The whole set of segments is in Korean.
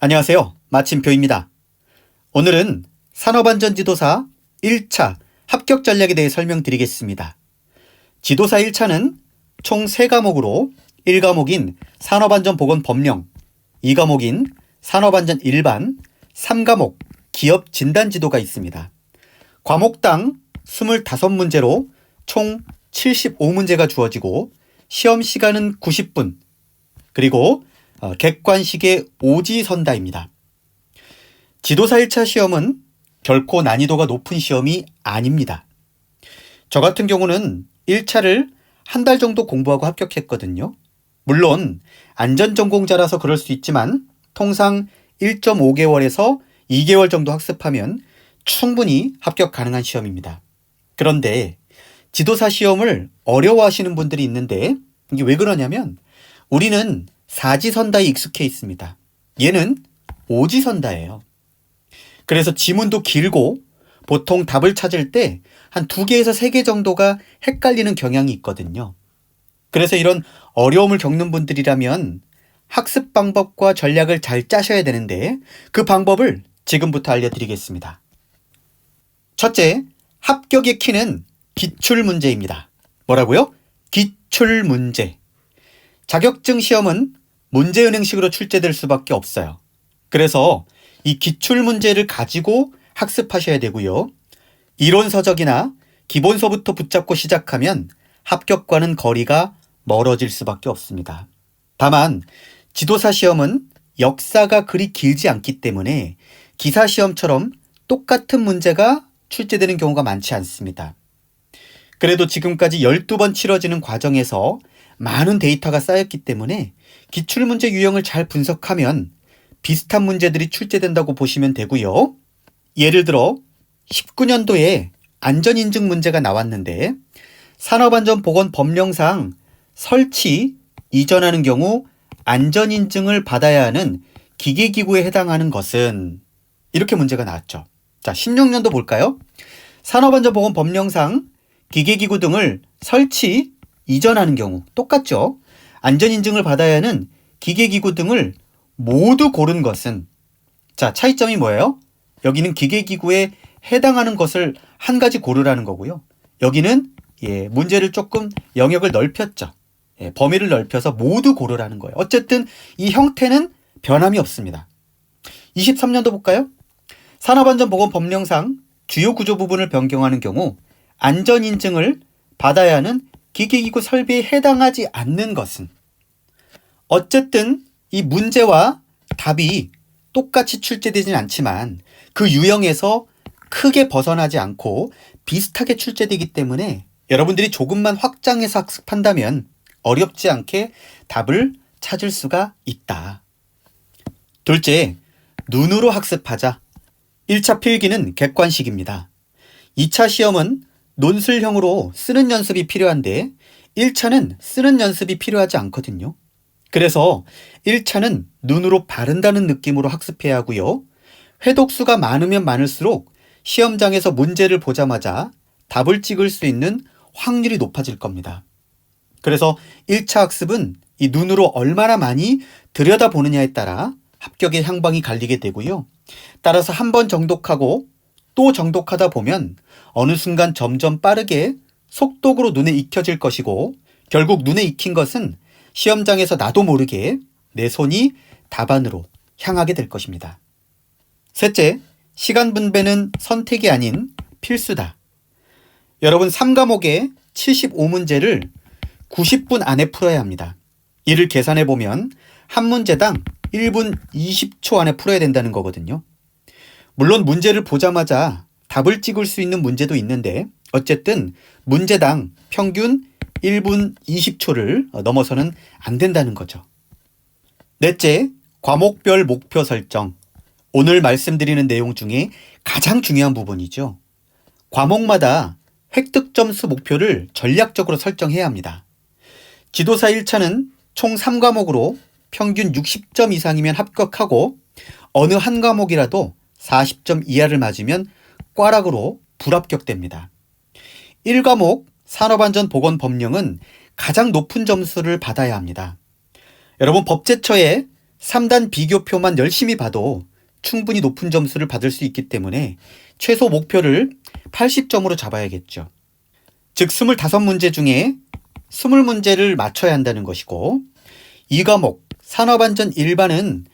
안녕하세요. 마침표입니다. 오늘은 산업안전지도사 1차 합격 전략에 대해 설명드리겠습니다. 지도사 1차는 총 3과목으로 1과목인 산업안전보건법령, 2과목인 산업안전 일반, 3과목 기업 진단지도가 있습니다. 과목당 25문제로 총 75문제가 주어지고 시험 시간은 90분, 그리고 객관식의 오지선다입니다. 지도사 1차 시험은 결코 난이도가 높은 시험이 아닙니다. 저 같은 경우는 1차를 한 달 정도 공부하고 합격했거든요. 물론 안전전공자라서 그럴 수 있지만 통상 1.5개월에서 2개월 정도 학습하면 충분히 합격 가능한 시험입니다. 그런데 지도사 시험을 어려워하시는 분들이 있는데 이게 왜 그러냐면 우리는 사지선다에 익숙해 있습니다. 얘는 오지선다예요. 그래서 지문도 길고 보통 답을 찾을 때 한 2개에서 3개 정도가 헷갈리는 경향이 있거든요. 그래서 이런 어려움을 겪는 분들이라면 학습 방법과 전략을 잘 짜셔야 되는데 그 방법을 지금부터 알려드리겠습니다. 첫째, 합격의 키는 기출문제입니다. 뭐라고요? 기출문제. 자격증 시험은 문제은행식으로 출제될 수밖에 없어요. 그래서 이 기출문제를 가지고 학습하셔야 되고요. 이론서적이나 기본서부터 붙잡고 시작하면 합격과는 거리가 멀어질 수밖에 없습니다. 다만 지도사 시험은 역사가 그리 길지 않기 때문에 기사 시험처럼 똑같은 문제가 출제되는 경우가 많지 않습니다. 그래도 지금까지 12번 치러지는 과정에서 많은 데이터가 쌓였기 때문에 기출문제 유형을 잘 분석하면 비슷한 문제들이 출제된다고 보시면 되고요. 예를 들어 19년도에 안전인증 문제가 나왔는데 산업안전보건법령상 설치, 이전하는 경우 안전인증을 받아야 하는 기계기구에 해당하는 것은 이렇게 문제가 나왔죠. 자, 16년도 볼까요? 산업안전보건법령상 기계기구 등을 설치, 이전하는 경우 똑같죠. 안전인증을 받아야 하는 기계기구 등을 모두 고른 것은, 자, 차이점이 뭐예요? 여기는 기계기구에 해당하는 것을 한 가지 고르라는 거고요. 여기는 문제를 조금 영역을 넓혔죠. 범위를 넓혀서 모두 고르라는 거예요. 어쨌든 이 형태는 변함이 없습니다. 23년도 볼까요? 산업안전보건법령상 주요 구조 부분을 변경하는 경우 안전인증을 받아야 하는 기계기구 설비에 해당하지 않는 것은, 어쨌든 이 문제와 답이 똑같이 출제되진 않지만 그 유형에서 크게 벗어나지 않고 비슷하게 출제되기 때문에 여러분들이 조금만 확장해서 학습한다면 어렵지 않게 답을 찾을 수가 있다. 둘째, 눈으로 학습하자. 1차 필기는 객관식입니다. 2차 시험은 논술형으로 쓰는 연습이 필요한데 1차는 쓰는 연습이 필요하지 않거든요. 그래서 1차는 눈으로 바른다는 느낌으로 학습해야 하고요. 회독수가 많으면 많을수록 시험장에서 문제를 보자마자 답을 찍을 수 있는 확률이 높아질 겁니다. 그래서 1차 학습은 이 눈으로 얼마나 많이 들여다보느냐에 따라 합격의 향방이 갈리게 되고요. 따라서 한 번 정독하고 또 정독하다 보면 어느 순간 점점 빠르게 속독으로 눈에 익혀질 것이고 결국 눈에 익힌 것은 시험장에서 나도 모르게 내 손이 답안으로 향하게 될 것입니다. 셋째, 시간 분배는 선택이 아닌 필수다. 여러분 3과목에 75문제를 90분 안에 풀어야 합니다. 이를 계산해 보면 한 문제당 1분 20초 안에 풀어야 된다는 거거든요. 물론 문제를 보자마자 답을 찍을 수 있는 문제도 있는데 어쨌든 문제당 평균 1분 20초를 넘어서는 안 된다는 거죠. 넷째, 과목별 목표 설정. 오늘 말씀드리는 내용 중에 가장 중요한 부분이죠. 과목마다 획득 점수 목표를 전략적으로 설정해야 합니다. 지도사 1차는 총 3과목으로 평균 60점 이상이면 합격하고 어느 한 과목이라도 40점 이하를 맞으면 꽈락으로 불합격됩니다. 1과목 산업안전보건법령은 가장 높은 점수를 받아야 합니다. 여러분 법제처에 3단 비교표만 열심히 봐도 충분히 높은 점수를 받을 수 있기 때문에 최소 목표를 80점으로 잡아야겠죠. 즉 25문제 중에 20문제를 맞춰야 한다는 것이고, 이 과목 산업안전 일반은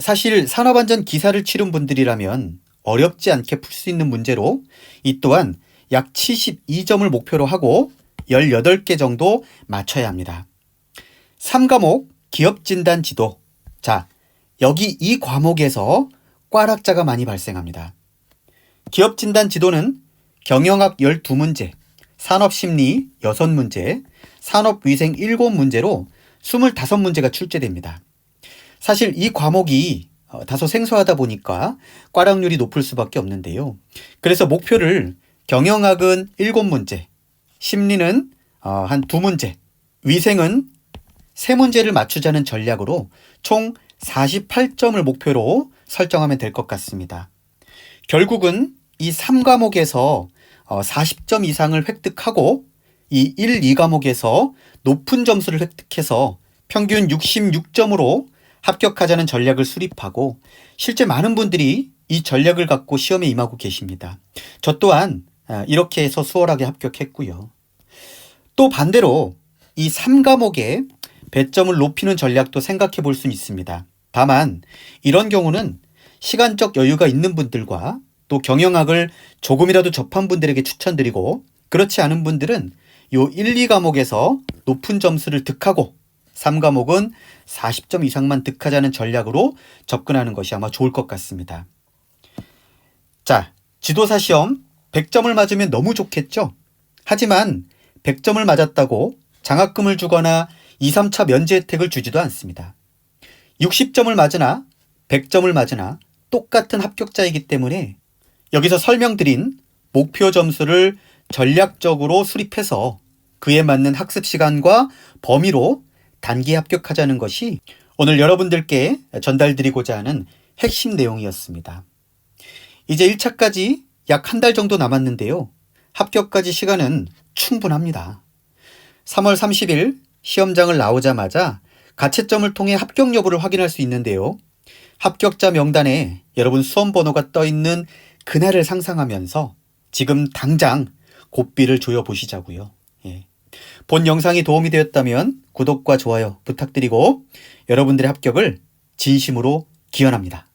사실 산업안전 기사를 치른 분들이라면 어렵지 않게 풀 수 있는 문제로, 이 또한 약 72점을 목표로 하고 18개 정도 맞춰야 합니다. 3과목 기업진단 지도. 자, 여기 이 과목에서 꽈락자가 많이 발생합니다. 기업진단 지도는 경영학 12문제, 산업심리 6문제, 산업위생 7문제로 25문제가 출제됩니다. 사실 이 과목이 다소 생소하다 보니까 꽈락률이 높을 수밖에 없는데요. 그래서 목표를 경영학은 7문제, 심리는 한 2문제, 위생은 3문제를 맞추자는 전략으로 총 48점을 목표로 설정하면 될 것 같습니다. 결국은 이 3과목에서 40점 이상을 획득하고 이 1, 2과목에서 높은 점수를 획득해서 평균 66점으로 합격하자는 전략을 수립하고, 실제 많은 분들이 이 전략을 갖고 시험에 임하고 계십니다. 저 또한 이렇게 해서 수월하게 합격했고요. 또 반대로 이 3과목에 배점을 높이는 전략도 생각해 볼 수는 있습니다. 다만 이런 경우는 시간적 여유가 있는 분들과 또 경영학을 조금이라도 접한 분들에게 추천드리고, 그렇지 않은 분들은 요 1, 2과목에서 높은 점수를 득하고 3과목은 40점 이상만 득하자는 전략으로 접근하는 것이 아마 좋을 것 같습니다. 자, 지도사 시험 100점을 맞으면 너무 좋겠죠? 하지만 100점을 맞았다고 장학금을 주거나 2, 3차 면제 혜택을 주지도 않습니다. 60점을 맞으나 100점을 맞으나 똑같은 합격자이기 때문에 여기서 설명드린 목표 점수를 전략적으로 수립해서 그에 맞는 학습 시간과 범위로 단기 합격하자는 것이 오늘 여러분들께 전달드리고자 하는 핵심 내용이었습니다. 이제 1차까지 약 한 달 정도 남았는데요. 합격까지 시간은 충분합니다. 3월 30일 시험장을 나오자마자 가채점을 통해 합격 여부를 확인할 수 있는데요. 합격자 명단에 여러분 수험 번호가 떠 있는 그날을 상상하면서 지금 당장 고삐를 조여 보시자고요. 본 영상이 도움이 되었다면 구독과 좋아요 부탁드리고 여러분들의 합격을 진심으로 기원합니다.